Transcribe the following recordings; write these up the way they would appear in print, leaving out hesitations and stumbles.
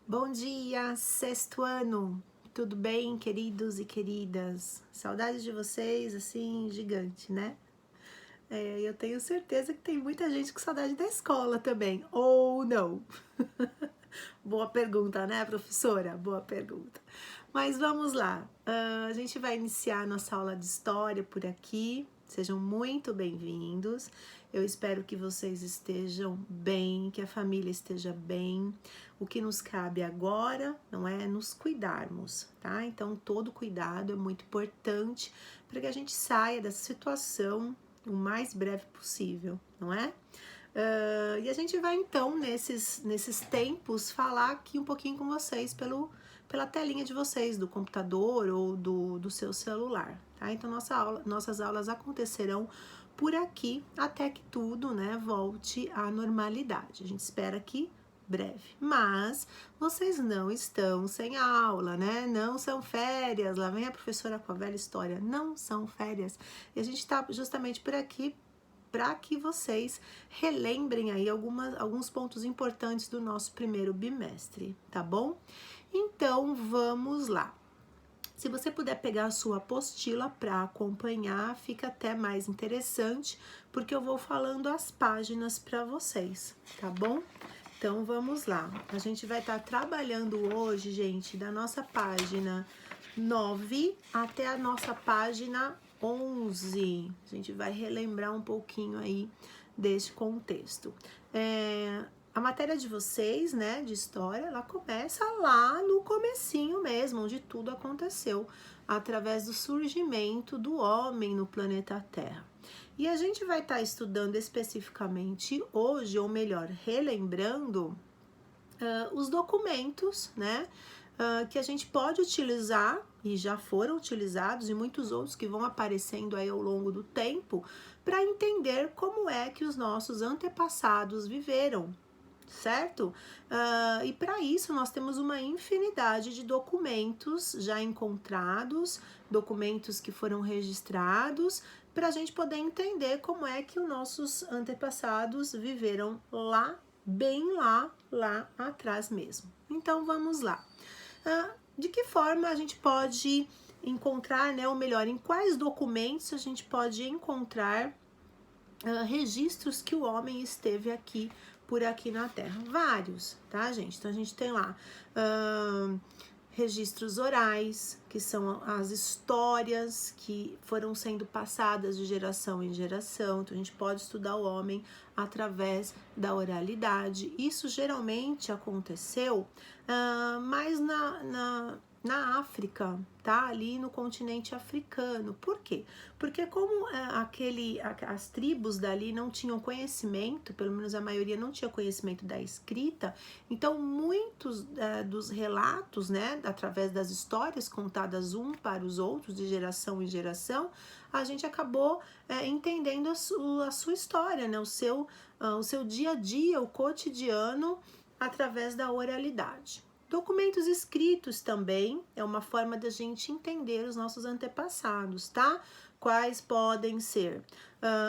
Bom dia, sexto ano! Tudo bem, queridos e queridas? Saudades de vocês, assim, gigante, né? Eu tenho certeza que tem muita gente com saudade da escola também, ou não? Boa pergunta, né, professora? Boa pergunta. Mas vamos lá, a gente vai iniciar a nossa aula de história por aqui. Sejam muito bem-vindos. Eu espero que vocês estejam bem, que a família esteja bem. O que nos cabe agora, não é, nos cuidarmos, tá? Então, todo cuidado é muito importante para que a gente saia dessa situação o mais breve possível, não é? E a gente vai então, nesses tempos, falar aqui um pouquinho com vocês pela telinha de vocês, do computador ou do seu celular, tá? Então, nossas aulas acontecerão por aqui até que tudo, né, volte à normalidade. A gente espera que breve, mas vocês não estão sem aula, né? Não são férias. Lá vem a professora com a velha história. Não são férias. E a gente está justamente por aqui para que vocês relembrem aí alguns pontos importantes do nosso primeiro bimestre, tá bom? Então, vamos lá. Se você puder pegar a sua apostila para acompanhar, fica até mais interessante, porque eu vou falando as páginas para vocês, tá bom? Então, vamos lá. A gente vai estar trabalhando hoje, gente, da nossa página 9 até a nossa página 11. A gente vai relembrar um pouquinho aí deste contexto. A matéria de vocês, né, de história, ela começa lá no comecinho mesmo, onde tudo aconteceu, através do surgimento do homem no planeta Terra. E a gente vai estar estudando especificamente hoje, ou melhor, relembrando os documentos, né, que a gente pode utilizar, e já foram utilizados, e muitos outros que vão aparecendo aí ao longo do tempo, para entender como é que os nossos antepassados viveram, certo? E para isso nós temos uma infinidade de documentos já encontrados, documentos que foram registrados, para a gente poder entender como é que os nossos antepassados viveram lá, bem lá atrás mesmo. Então vamos lá. De que forma a gente pode encontrar, né, ou melhor, em quais documentos a gente pode encontrar registros que o homem esteve aqui por aqui na Terra? Vários, tá, gente? Então a gente tem lá registros orais, que são as histórias que foram sendo passadas de geração em geração. Então a gente pode estudar o homem através da oralidade. Isso geralmente aconteceu mais na África, tá? Ali no continente africano. Por quê? Porque como as tribos dali não tinham conhecimento, pelo menos a maioria não tinha conhecimento da escrita, então muitos dos relatos, né, através das histórias contadas um para os outros, de geração em geração, a gente acabou entendendo a sua história, né, o seu dia a dia, o cotidiano, através da oralidade. Documentos escritos também é uma forma da gente entender os nossos antepassados, tá? Quais podem ser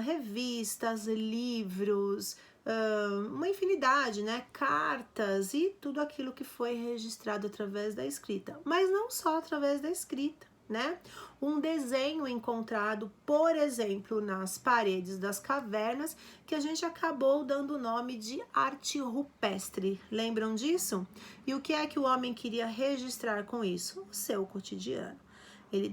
revistas, livros, uma infinidade, né? Cartas e tudo aquilo que foi registrado através da escrita. Mas não só através da escrita, né? Um desenho encontrado, por exemplo, nas paredes das cavernas, que a gente acabou dando o nome de arte rupestre. Lembram disso? E o que é que o homem queria registrar com isso? O seu cotidiano. Ele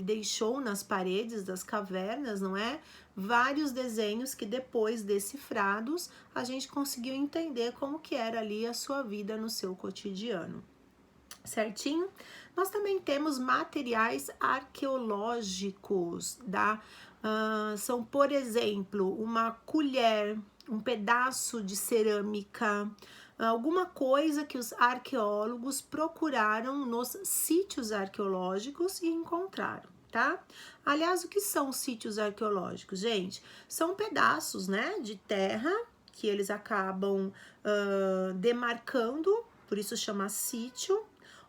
deixou nas paredes das cavernas, não é? Vários desenhos que depois decifrados, a gente conseguiu entender como que era ali a sua vida no seu cotidiano. Certinho? Nós também temos materiais arqueológicos, tá? São, por exemplo, uma colher, um pedaço de cerâmica, alguma coisa que os arqueólogos procuraram nos sítios arqueológicos e encontraram, tá? Aliás, o que são sítios arqueológicos, gente? São pedaços, né, de terra que eles acabam demarcando, por isso chama sítio,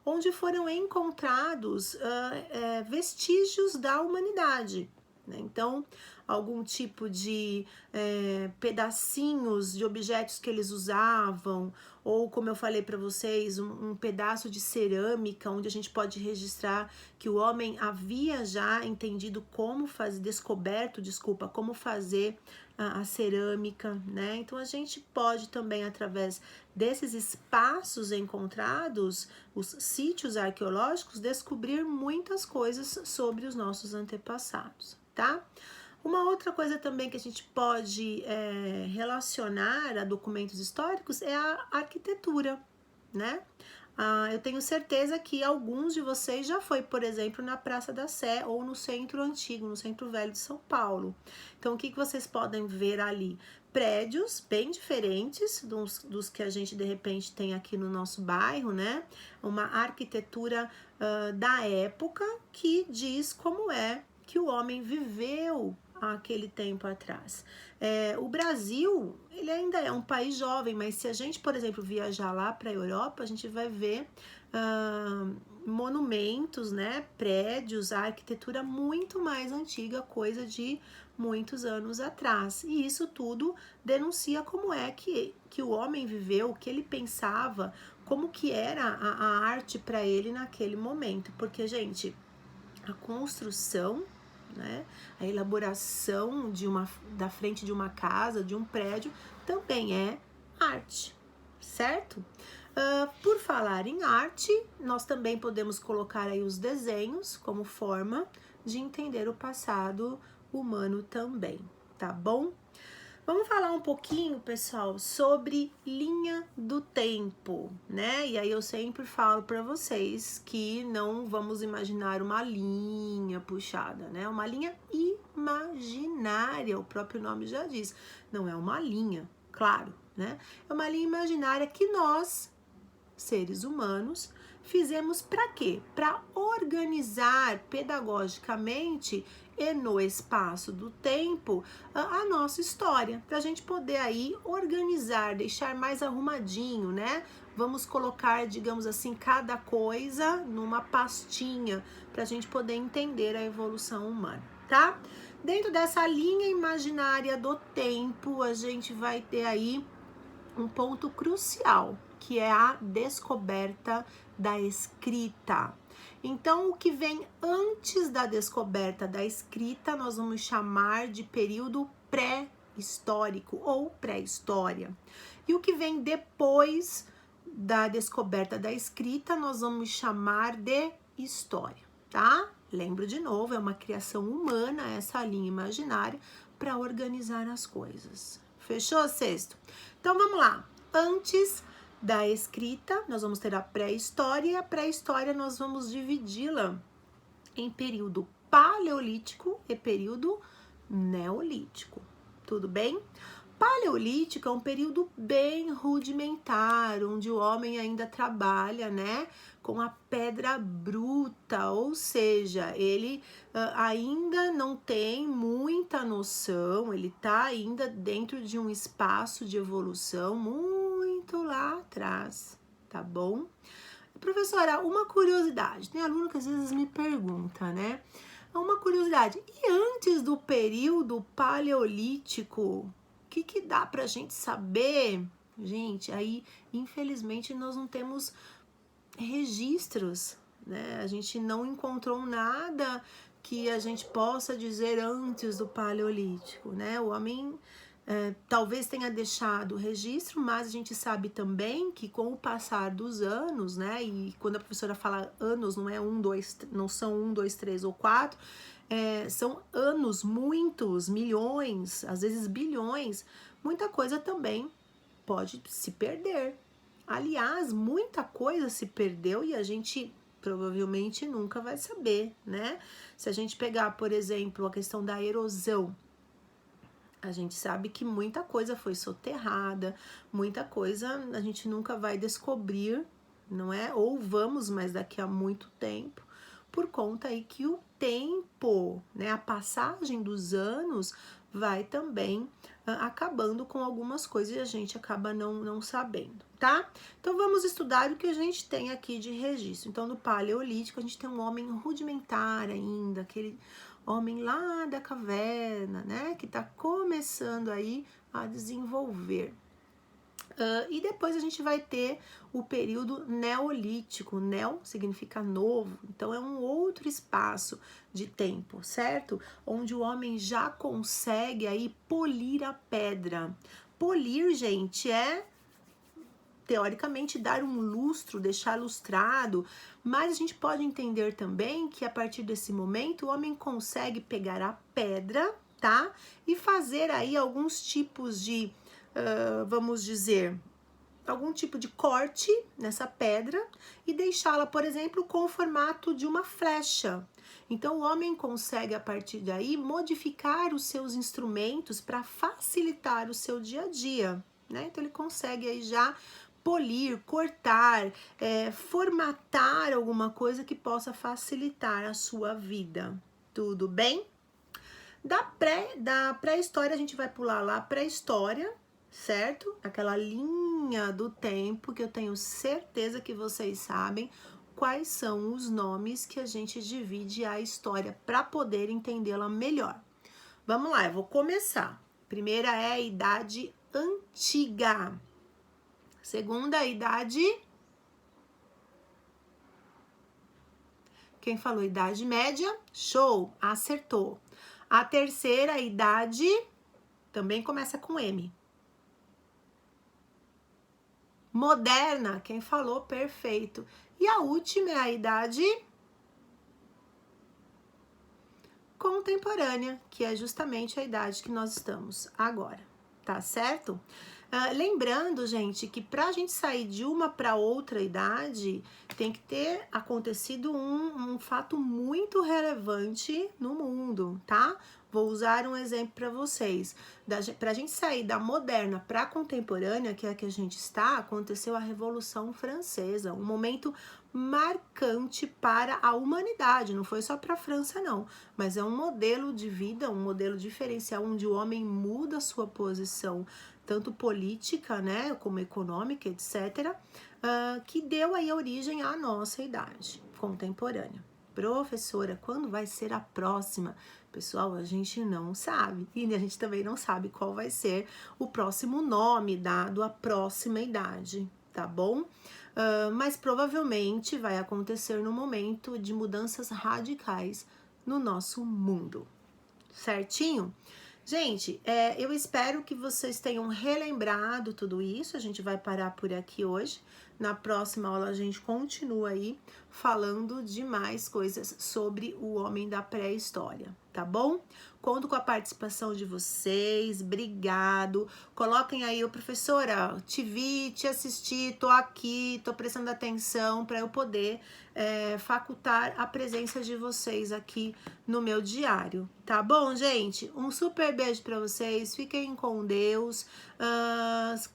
onde foram encontrados vestígios da humanidade. Né? Então, algum tipo de pedacinhos de objetos que eles usavam, ou como eu falei para vocês, um pedaço de cerâmica, onde a gente pode registrar que o homem havia já entendido como fazer, descoberto, como fazer a cerâmica, né? Então a gente pode também, através desses espaços encontrados, os sítios arqueológicos, descobrir muitas coisas sobre os nossos antepassados, tá? Uma outra coisa também que a gente pode relacionar a documentos históricos é a arquitetura, né? Eu tenho certeza que alguns de vocês já foi, por exemplo, na Praça da Sé ou no Centro Antigo, no Centro Velho de São Paulo. Então, o que vocês podem ver ali? Prédios bem diferentes dos que a gente, de repente, tem aqui no nosso bairro, né? Uma arquitetura da época que diz como é que o homem viveu há aquele tempo atrás. O Brasil, ele ainda é um país jovem, mas se a gente, por exemplo, viajar lá para a Europa, a gente vai ver monumentos, né, prédios, a arquitetura muito mais antiga, coisa de muitos anos atrás. E isso tudo denuncia como é que o homem viveu, o que ele pensava, como que era a arte para ele naquele momento. Porque, gente, a construção, né, a elaboração da frente de uma casa, de um prédio, também é arte, certo? Por falar em arte, nós também podemos colocar aí os desenhos como forma de entender o passado humano também, tá bom? Vamos falar um pouquinho, pessoal, sobre linha do tempo, né? E aí eu sempre falo para vocês que não vamos imaginar uma linha puxada, né? Uma linha imaginária, o próprio nome já diz. Não é uma linha, claro, né? É uma linha imaginária que nós, seres humanos, fizemos para quê? Para organizar pedagogicamente e no espaço do tempo a nossa história, para a gente poder aí organizar, deixar mais arrumadinho, né? Vamos colocar, digamos assim, cada coisa numa pastinha para a gente poder entender a evolução humana, tá? Dentro dessa linha imaginária do tempo, a gente vai ter aí um ponto crucial, que é a descoberta da escrita. Então, o que vem antes da descoberta da escrita, nós vamos chamar de período pré-histórico ou pré-história. E o que vem depois da descoberta da escrita, nós vamos chamar de história, tá? Lembro de novo, é uma criação humana essa linha imaginária para organizar as coisas. Fechou, sexto? Então, vamos lá. Antes da escrita, nós vamos ter a pré-história, e a pré-história nós vamos dividi-la em período paleolítico e período neolítico. Tudo bem? Paleolítico é um período bem rudimentar, onde o homem ainda trabalha, né, com a pedra bruta, ou seja, ele ainda não tem muita noção, ele está ainda dentro de um espaço de evolução muito lá atrás, tá bom? Professora, uma curiosidade, tem aluno que às vezes me pergunta, né? Uma curiosidade, e antes do período paleolítico, o que dá pra gente saber? Gente, aí infelizmente nós não temos registros, né? A gente não encontrou nada que a gente possa dizer antes do paleolítico, né? O homem talvez tenha deixado o registro, mas a gente sabe também que com o passar dos anos, né? E quando a professora fala anos, não é não são 1, 2, 3 ou 4, são anos, muitos, milhões, às vezes bilhões, muita coisa também pode se perder. Aliás, muita coisa se perdeu e a gente provavelmente nunca vai saber, né? Se a gente pegar, por exemplo, a questão da erosão, a gente sabe que muita coisa foi soterrada, muita coisa a gente nunca vai descobrir, não é? Ou vamos, mas daqui a muito tempo, por conta aí que o tempo, né, a passagem dos anos vai também acabando com algumas coisas e a gente acaba não sabendo, tá? Então vamos estudar o que a gente tem aqui de registro. Então no paleolítico a gente tem um homem rudimentar ainda, aquele Homem lá da caverna, né? Que tá começando aí a desenvolver. E depois a gente vai ter o período neolítico. Neo significa novo, então é um outro espaço de tempo, certo? Onde o homem já consegue aí polir a pedra. Polir, gente, é teoricamente dar um lustro, deixar lustrado, mas a gente pode entender também que a partir desse momento o homem consegue pegar a pedra, tá? E fazer aí alguns tipos de, vamos dizer, algum tipo de corte nessa pedra e deixá-la, por exemplo, com o formato de uma flecha. Então, o homem consegue, a partir daí, modificar os seus instrumentos para facilitar o seu dia a dia, né? Então, ele consegue aí já polir, cortar, formatar alguma coisa que possa facilitar a sua vida. Tudo bem? Da pré-história, a gente vai pular lá pré-história, certo? Aquela linha do tempo que eu tenho certeza que vocês sabem quais são os nomes que a gente divide a história para poder entendê-la melhor. Vamos lá, eu vou começar. Primeira é a Idade Antiga. Segunda, a Idade... Quem falou Idade Média? Show, acertou. A terceira, a Idade... Também começa com M. Moderna, quem falou? Perfeito. E a última é a Idade Contemporânea, que é justamente a idade que nós estamos agora, tá certo? Lembrando, gente, que para a gente sair de uma para outra idade, tem que ter acontecido um fato muito relevante no mundo, tá? Vou usar um exemplo para vocês. Para a gente sair da moderna para a contemporânea, que é a que a gente está, aconteceu a Revolução Francesa, um momento marcante para a humanidade, não foi só para a França, não, mas é um modelo de vida, um modelo diferencial, onde o homem muda a sua posição, tanto política, né, como econômica, etc., que deu aí origem à nossa idade contemporânea. Professora, quando vai ser a próxima? Pessoal, a gente não sabe. E a gente também não sabe qual vai ser o próximo nome dado à próxima idade, tá bom? Mas provavelmente vai acontecer no momento de mudanças radicais no nosso mundo. Certinho? Gente, eu espero que vocês tenham relembrado tudo isso. A gente vai parar por aqui hoje. Na próxima aula a gente continua aí falando de mais coisas sobre o homem da pré-história, tá bom? Conto com a participação de vocês, obrigado. Coloquem aí, professora, te vi, te assisti, tô aqui, tô prestando atenção para eu poder facultar a presença de vocês aqui no meu diário, tá bom, gente? Um super beijo para vocês, fiquem com Deus,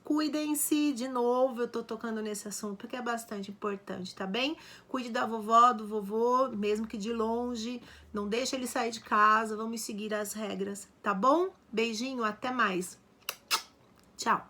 cuidem-se de novo, eu tô tocando nesse assunto porque é bastante importante, tá bem? Cuide da vovó, do vovô, mesmo que de longe, não deixe ele sair de casa, vamos seguir as regras, tá bom? Beijinho, até mais. Tchau.